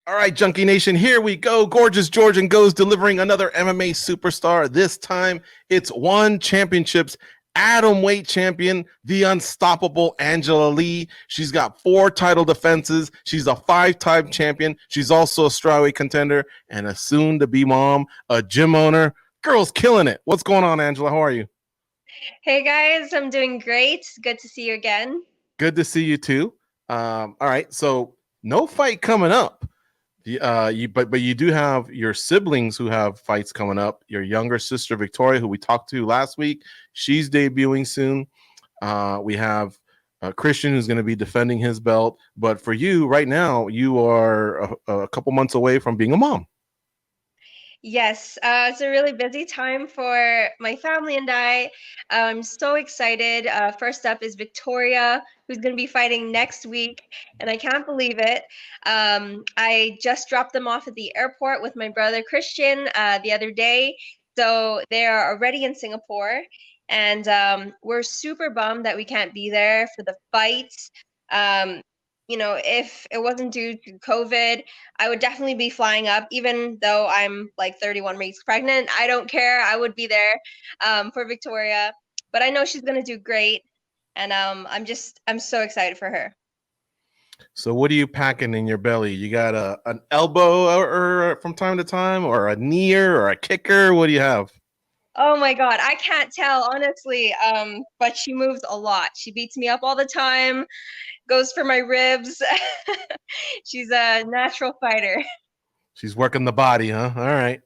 All right, Junkie Nation, here we go. Gorgeous Georgian goes delivering another MMA superstar. This time, it's one championship's atom weight champion, the unstoppable Angela Lee. She's got 4 title defenses. She's a 5-time champion. She's also a strawweight contender and a soon-to-be mom, a gym owner. Girl's killing it. What's going on, Angela? How are you? Hey guys, I'm doing great. Good to see you again. Good to see you too. All right, so no fight coming up. But you do have your siblings who have fights coming up. Your younger sister Victoria, who we talked to last week, she's debuting soon. We have Christian, who's going to be defending his belt. But for you, right now, you are a couple months away from being a mom. Yes, it's a really busy time for my family and I. I'm so excited. First up is Victoria, who's going to be fighting next week, and I can't believe it. I just dropped them off at the airport with my brother Christian the other day, so they are already in Singapore, and we're super bummed that we can't be there for the fight. Um, if it wasn't due to COVID, I would definitely be flying up, even though I'm like 31 weeks pregnant. I don't care. I would be there for Victoria. But I know she's going to do great. And I'm so excited for her. So what are you packing in your belly? You got an elbow or from time to time, or a knee or a kicker? What do you have? Oh my God, I can't tell, honestly. But she moves a lot. She beats me up all the time, goes for my ribs. She's a natural fighter. She's working the body, huh? All right.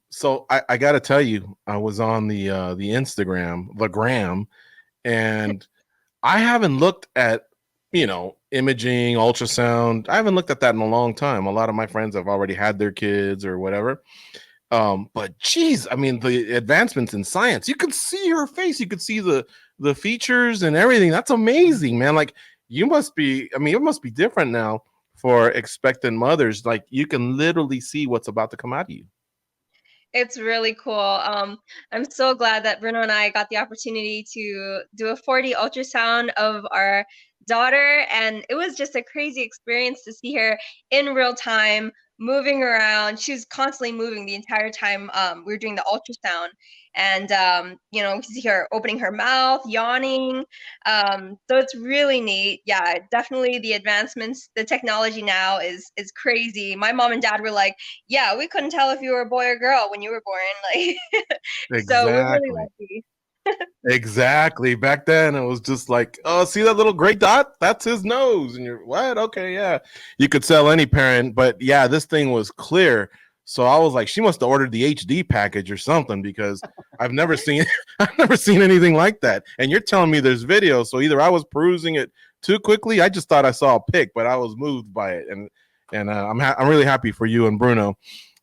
So I got to tell you, I was on the Instagram, the gram, and I haven't looked at imaging, ultrasound. I haven't looked at that in a long time. A lot of my friends have already had their kids or whatever. But geez, I mean, the advancements in science. You could see her face. You could see the features and everything. That's amazing, man. Like you must be. I mean, it must be different now for expectant mothers. Like you can literally see what's about to come out of you. It's really cool. I'm so glad that Bruno and I got the opportunity to do a 4D ultrasound of our daughter, and it was just a crazy experience to see her in real time, moving around. She was constantly moving the entire time we were doing the ultrasound, and we could see her opening her mouth, yawning. So it's really neat. Yeah, definitely the advancements, the technology now is crazy. My mom and dad were like, yeah, we couldn't tell if you were a boy or girl when you were born. Like, so we're really Exactly. lucky. Exactly. Back then, it was just like, oh, see that little gray dot? That's his nose. And you're, what? Okay, yeah. You could sell any parent, but yeah, this thing was clear. So I was like, she must have ordered the HD package or something because I've never seen, I've never seen anything like that. And you're telling me there's video, so either I was perusing it too quickly. I just thought I saw a pic, but I was moved by it, and I'm really happy for you and Bruno.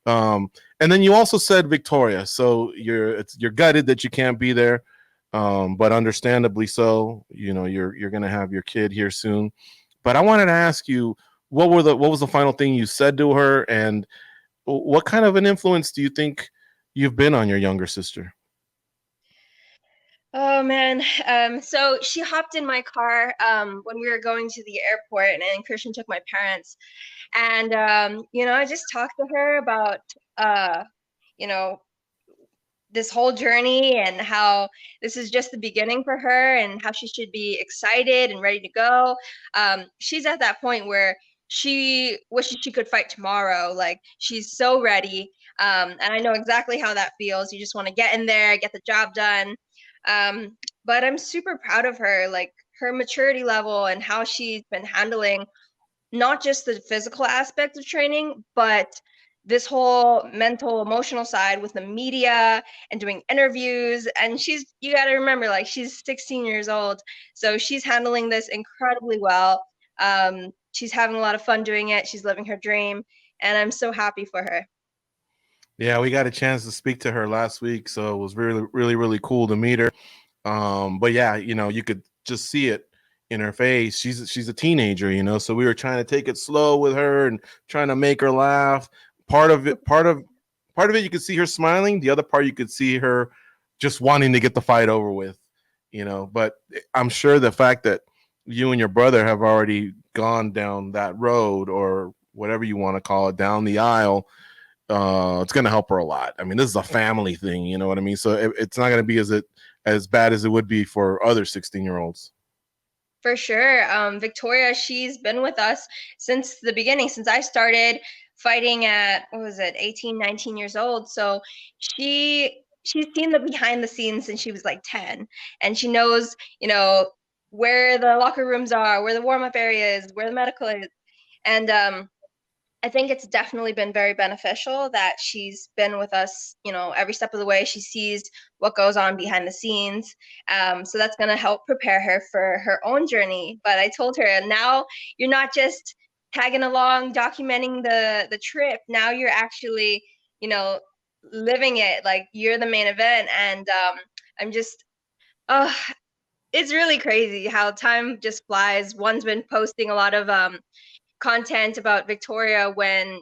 Um, and then you also said Victoria, so you're gutted that you can't be there, but understandably so. You know, you're gonna have your kid here soon. But I wanted to ask you, what was the final thing you said to her, and what kind of an influence do you think you've been on your younger sister? Oh man. So she hopped in my car when we were going to the airport, and Christian took my parents. And I just talked to her about uh, you know, this whole journey and how this is just the beginning for her and how she should be excited and ready to go. She's at that point where she wishes she could fight tomorrow. Like she's so ready. And I know exactly how that feels. You just want to get in there, get the job done. But I'm super proud of her, like her maturity level and how she's been handling not just the physical aspect of training, but this whole mental, emotional side with the media and doing interviews. And you got to remember, like, she's 16 years old. So she's handling this incredibly well. She's having a lot of fun doing it. She's living her dream. And I'm so happy for her. Yeah, we got a chance to speak to her last week, so it was really, really, really cool to meet her. But yeah, you could just see it in her face. She's a teenager, so we were trying to take it slow with her and trying to make her laugh. Part of it, you could see her smiling. The other part, you could see her just wanting to get the fight over with. But I'm sure the fact that you and your brother have already gone down that road, or whatever you want to call it, down the aisle, it's going to help her a lot. I mean, this is a family thing, you know what I mean? So it's not going to be as bad as it would be for other 16-year-olds. For sure. Victoria, she's been with us since the beginning, since I started fighting at, what was it, 18, 19 years old. So she's seen the behind the scenes since she was like 10, and she knows, where the locker rooms are, where the warm-up area is, where the medical is. And I think it's definitely been very beneficial that she's been with us, every step of the way. She sees what goes on behind the scenes. So that's going to help prepare her for her own journey. But I told her, now you're not just tagging along, documenting the trip. Now you're actually, living it. Like, you're the main event. And I'm just, oh, it's really crazy how time just flies. One's been posting a lot of content about Victoria when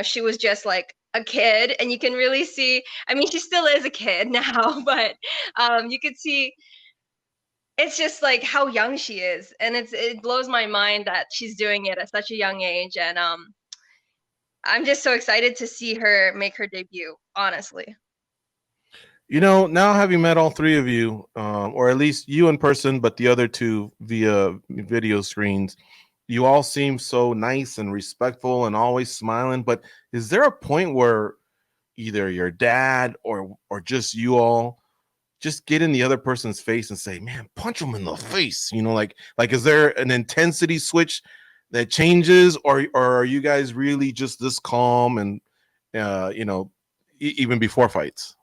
she was just like a kid, and you can really see, I mean, she still is a kid now, but you could see it's just like how young she is, and it blows my mind that she's doing it at such a young age. And I'm just so excited to see her make her debut, honestly. Now having met all three of you, or at least you in person, but the other two via video screens, you all seem so nice and respectful and always smiling. But is there a point where either your dad or just you all just get in the other person's face and say, "Man, punch him in the face"? Like is there an intensity switch that changes, or are you guys really just this calm and even before fights?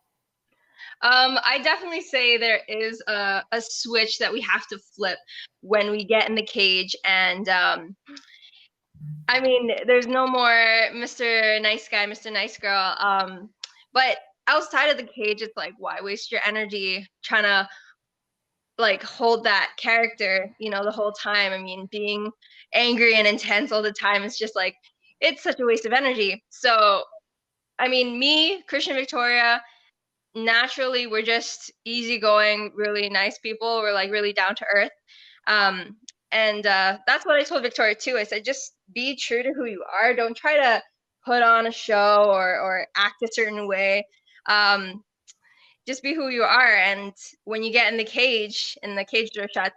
I definitely say there is a switch that we have to flip when we get in the cage. And I mean, there's no more Mr. Nice Guy, Mr. Nice Girl. But outside of the cage, it's like, why waste your energy trying to like hold that character, the whole time? I mean, being angry and intense all the time is just like, it's such a waste of energy. So, I mean, me, Christian, Victoria, naturally we're just easygoing, really nice people. We're like really down to earth. Um, and that's what I told Victoria too. I said, just be true to who you are. Don't try to put on a show or act a certain way. Um, just be who you are. And when you get in the cage and the cage door shuts,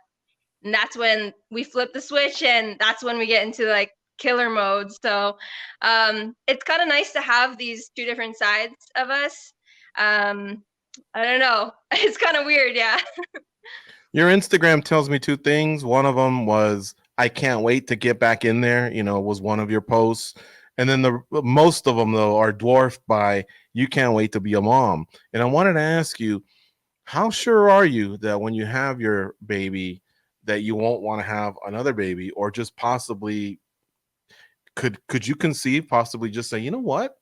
and that's when we flip the switch, and that's when we get into like killer mode. So it's kind of nice to have these two different sides of us. I don't know. It's kind of weird, yeah. Your Instagram tells me two things. One of them was, "I can't wait to get back in there," was one of your posts. And then the most of them though are dwarfed by, "You can't wait to be a mom." And I wanted to ask you, how sure are you that when you have your baby that you won't want to have another baby, or just possibly could you conceive, possibly just say, "You know what?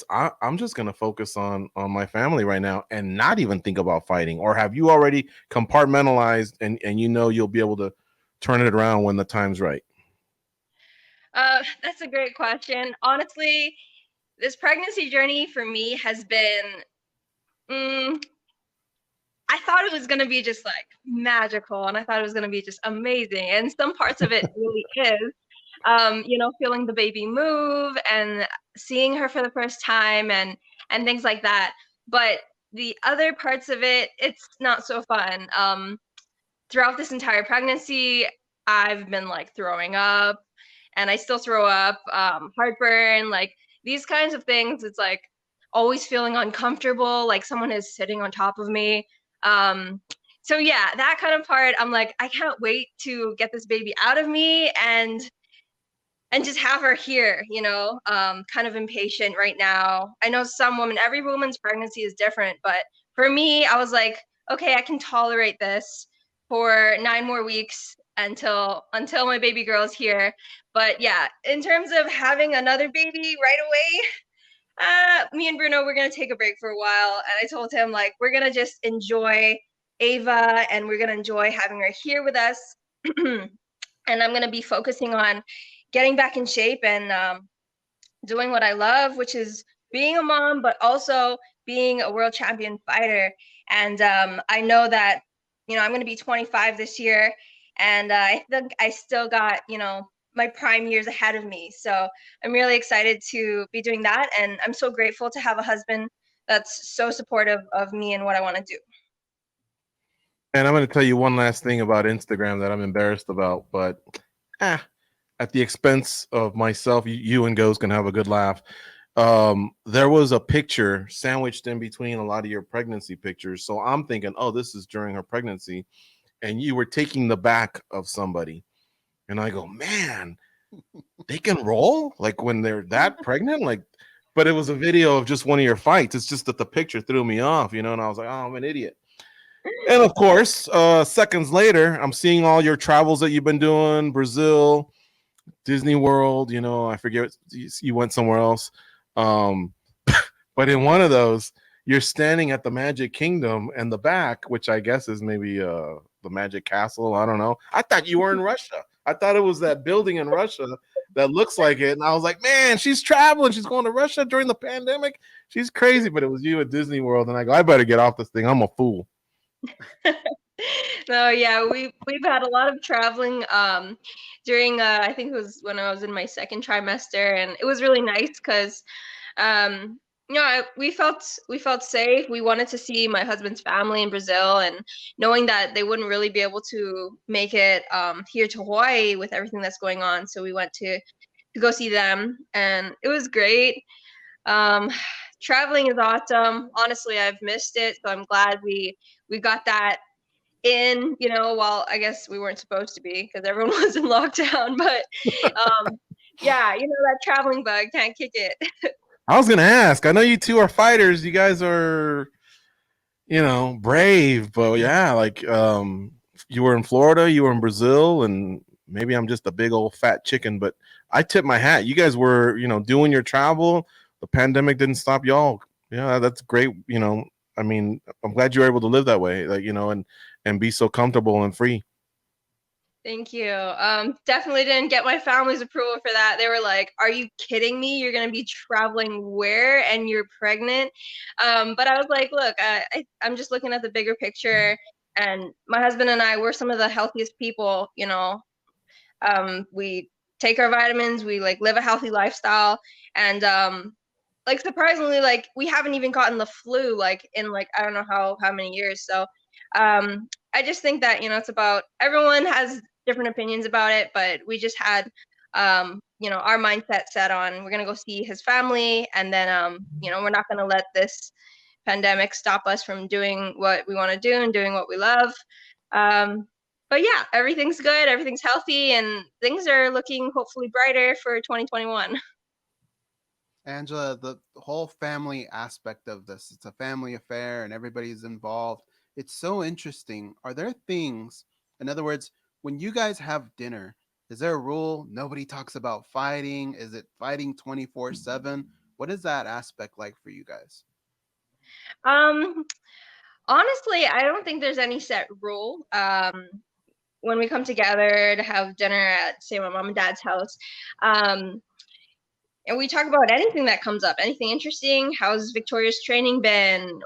I'm just going to focus on my family right now and not even think about fighting"? Or have you already compartmentalized and you'll be able to turn it around when the time's right? That's a great question. Honestly, this pregnancy journey for me has been, I thought it was going to be just like magical, and I thought it was going to be just amazing. And some parts of it really is. Feeling the baby move and seeing her for the first time and things like that. But the other parts of it, it's not so fun. Throughout this entire pregnancy, I've been like throwing up, and I still throw up, heartburn, like these kinds of things. It's like always feeling uncomfortable, like someone is sitting on top of me. Um, so yeah, that kind of part, I'm like, I can't wait to get this baby out of me and just have her here, kind of impatient right now. I know every woman's pregnancy is different, but for me, I was like, okay, I can tolerate this for 9 more weeks until my baby girl's here. But yeah, in terms of having another baby right away, me and Bruno, we're gonna take a break for a while. And I told him, like, we're gonna just enjoy Ava, and we're gonna enjoy having her here with us. And I'm gonna be focusing on getting back in shape and doing what I love, which is being a mom, but also being a world champion fighter. And I know that, I'm going to be 25 this year, and I think I still got, my prime years ahead of me. So I'm really excited to be doing that, and I'm so grateful to have a husband that's so supportive of me and what I want to do. And I'm going to tell you one last thing about Instagram that I'm embarrassed about, but at the expense of myself, you and Goes can have a good laugh. There was a picture sandwiched in between a lot of your pregnancy pictures. So I'm thinking, oh, this is during her pregnancy. And you were taking the back of somebody. And I go, man, they can roll like when they're that pregnant. Like, but it was a video of just one of your fights. It's just that the picture threw me off, and I was like, oh, I'm an idiot. And of course, seconds later, I'm seeing all your travels that you've been doing, Brazil, Disney World. I forget, you went somewhere else. Um, but in one of those, you're standing at the Magic Kingdom and the back, which I guess is maybe the Magic Castle. I don't know. I thought you were in Russia. I thought it was that building in Russia that looks like it. And I was like, man, she's traveling. She's going to Russia during the pandemic. She's crazy. But it was you at Disney World. And I go, I better get off this thing. I'm a fool. No, yeah, we've had a lot of traveling during I think it was when I was in my second trimester, and it was really nice because we felt safe. We wanted to see my husband's family in Brazil, and knowing that they wouldn't really be able to make it here to Hawaii with everything that's going on, so we went to go see them, and it was great. Traveling is awesome. Honestly, I've missed it, so I'm glad we got that in, while I guess we weren't supposed to be because everyone was in lockdown. But yeah, that traveling bug, can't kick it. I was going to ask. I know you two are fighters. You guys are, brave. But yeah, like you were in Florida, you were in Brazil, and maybe I'm just a big old fat chicken, but I tip my hat. You guys were, doing your travel. The pandemic didn't stop y'all. Yeah, that's great. I mean, I'm glad you were able to live that way, like, and be so comfortable and free. Thank you. Definitely didn't get my family's approval for that. They were like, "Are you kidding me? You're gonna be traveling where and you're pregnant?" But I was like, "Look, I'm just looking at the bigger picture, and my husband and I, we're some of the healthiest people. We take our vitamins, we like live a healthy lifestyle, and like surprisingly, like we haven't even gotten the flu like in like I don't know how many years. So I just think that it's about everyone has different opinions about it, but we just had our mindset set on we're gonna go see his family, and then we're not gonna let this pandemic stop us from doing what we want to do and doing what we love. But yeah, everything's good, everything's healthy, and things are looking hopefully brighter for 2021. Angela, the whole family aspect of this, it's a family affair and everybody's involved. It's so interesting. Are there things, in other words, when you guys have dinner, is there a rule? Nobody talks about fighting. Is it fighting 24/7? What is that aspect like for you guys? Um, Honestly, I don't think there's any set rule. When we come together to have dinner at, say, my mom and dad's house, um, and we talk about anything that comes up, anything interesting. How's Victoria's training been?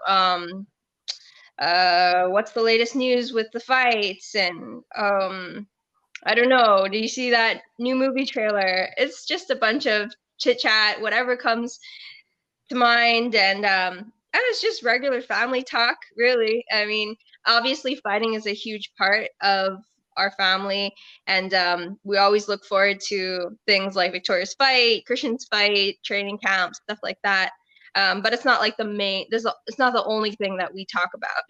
What's the latest news with the fights? And I don't know. Do you see that new movie trailer? It's just a bunch of chit chat, whatever comes to mind, and it's just regular family talk, really. I mean, obviously, fighting is a huge part of our family, and we always look forward to things like Victoria's fight, Christian's fight, training camps, stuff like that. But it's not like the main. It's not the only thing that we talk about.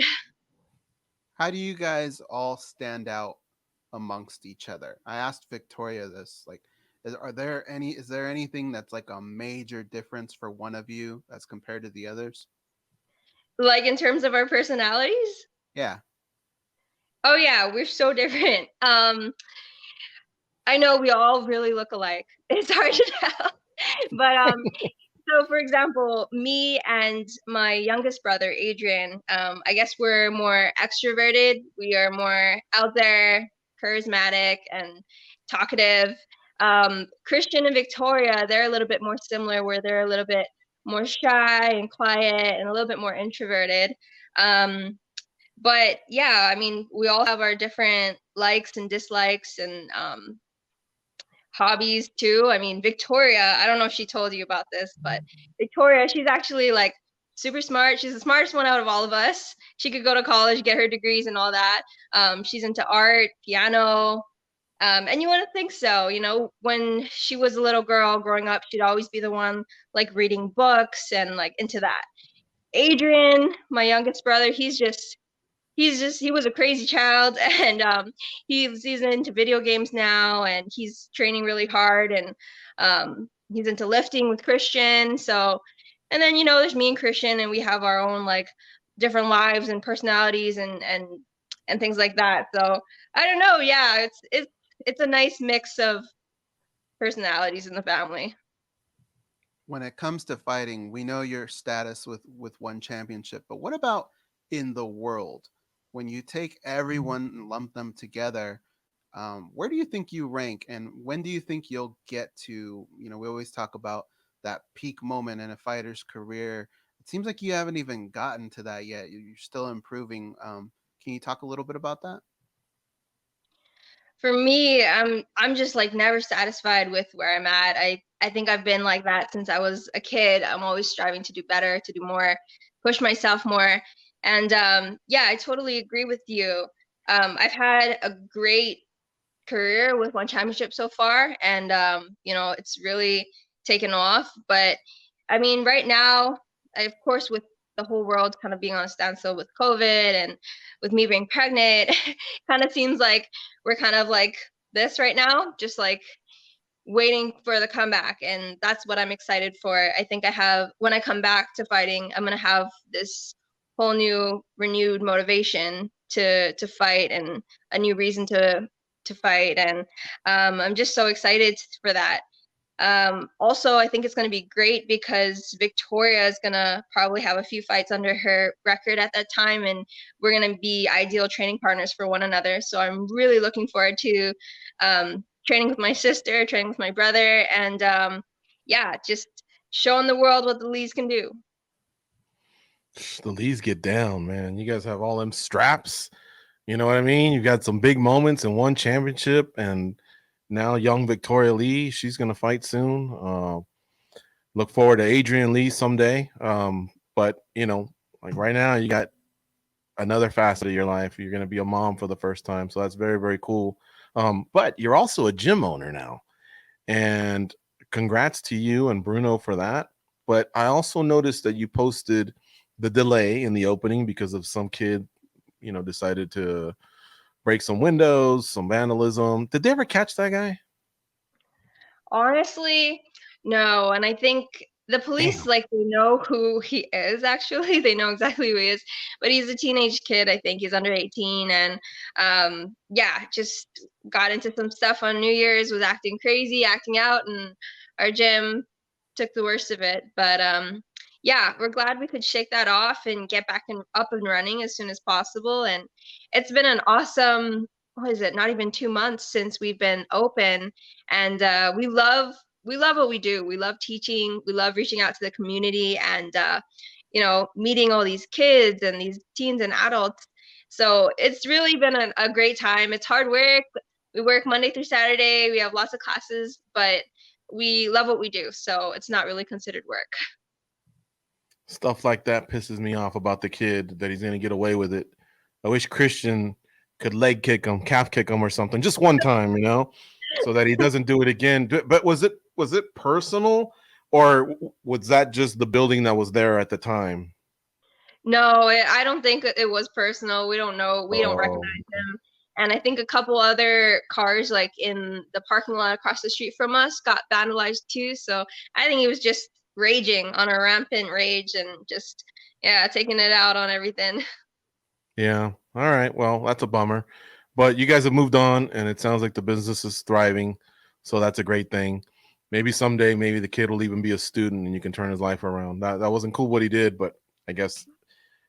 How do you guys all stand out amongst each other? I asked Victoria this, like, is there anything that's like a major difference for one of you as compared to the others? Like in terms of our personalities. Yeah. Oh yeah, we're so different. I know we all really look alike. It's hard to tell. But so for example, me and my youngest brother, Adrian, I guess we're more extroverted. We are more out there, charismatic and talkative. Christian and Victoria, they're a little bit more similar, where they're a little bit more shy and quiet and a little bit more introverted. But yeah, I mean, we all have our different likes and dislikes, and hobbies too. I mean, Victoria, I don't know if she told you about this, but Victoria, she's actually like super smart. She's the smartest one out of all of us. She could go to college, get her degrees and all that. She's into art, piano, and you wouldn't think so. You know, when she was a little girl growing up, she'd always be the one like reading books and like into that. Adrian, my youngest brother, he was a crazy child, and he's into video games now, and he's training really hard, and he's into lifting with Christian. So, and then there's me and Christian, and we have our own like different lives and personalities and things like that. So I don't know. Yeah, it's a nice mix of personalities in the family. When it comes to fighting, we know your status with one championship, but what about in the world? When you take everyone and lump them together, where do you think you rank, and when do you think you'll get to? We always talk about that peak moment in a fighter's career. It seems like you haven't even gotten to that yet. You're still improving. Can you talk a little bit about that? For me, I'm just like never satisfied with where I'm at. I think I've been like that since I was a kid. I'm always striving to do better, to do more, push myself more. And yeah, I totally agree with you. I've had a great career with one championship so far, and it's really taken off. But I mean, right now, of course, with the whole world kind of being on a standstill with COVID and with me being pregnant, kind of seems like we're kind of like this right now, just like waiting for the comeback. And that's what I'm excited for. I think when I come back to fighting, I'm going to have this whole new renewed motivation to fight, and a new reason to fight. And I'm just so excited for that. Also, I think it's going to be great because Victoria is going to probably have a few fights under her record at that time, and we're going to be ideal training partners for one another. So I'm really looking forward to training with my sister, training with my brother, and yeah, just showing the world what the Lees can do. The Lees get down, man. You guys have all them straps. You know what I mean? You've got some big moments in one championship, and now young Victoria Lee, she's going to fight soon. Look forward to Adrian Lee someday. But, like right now, you got another facet of your life. You're going to be a mom for the first time. So that's very, very cool. But you're also a gym owner now. And congrats to you and Bruno for that. But I also noticed that you posted the delay in the opening because of some kid, decided to break some windows, some vandalism. Did they ever catch that guy? Honestly, no. And I think the police, Damn. like, they know who he is, actually. They know exactly who he is. But he's a teenage kid. I think he's under 18. And yeah, just got into some stuff on New Year's, was acting crazy, acting out. And our gym took the worst of it. But yeah, we're glad we could shake that off and get back up and running as soon as possible. And it's been an awesome, what is it, not even 2 months since we've been open, and we love what we do. We love teaching. We love reaching out to the community, and meeting all these kids and these teens and adults. So it's really been a great time. It's hard work. We work Monday through Saturday. We have lots of classes, but we love what we do. So it's not really considered work. Stuff like that pisses me off about the kid, that he's going to get away with it. I wish Christian could leg kick him, calf kick him or something, just one time, so that he doesn't do it again. But was it personal, or was that just the building that was there at the time? No, I don't think it was personal. We don't know. We don't Oh, recognize him. And I think a couple other cars, like in the parking lot across the street from us, got vandalized too. So I think he was just raging on a rampant rage and just, yeah, taking it out on everything. yeah. All right. Well, that's a bummer. But you guys have moved on, and it sounds like the business is thriving. So that's a great thing. Maybe someday, maybe the kid will even be a student and you can turn his life around. That wasn't cool what he did, but I guess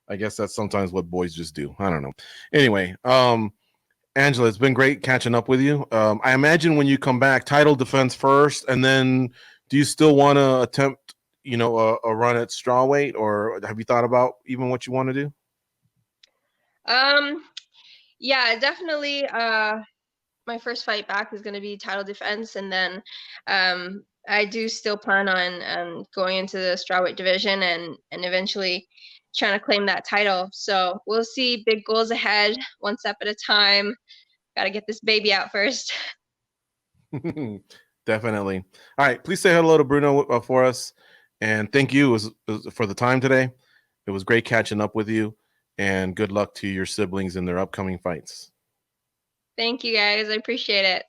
that's sometimes what boys just do. I don't know. Anyway, Angela, it's been great catching up with you. I imagine when you come back, title defense first, and then do you still want to attempt, a run at strawweight, or have you thought about even what you want to do? Yeah, definitely. my first fight back is going to be title defense, and then I do still plan on going into the strawweight division and eventually trying to claim that title. So we'll see. Big goals ahead, one step at a time. Got to get this baby out first. Definitely. All right, please say hello to Bruno for us, and thank you for the time today. It was great catching up with you, and good luck to your siblings in their upcoming fights. Thank you, guys. I appreciate it.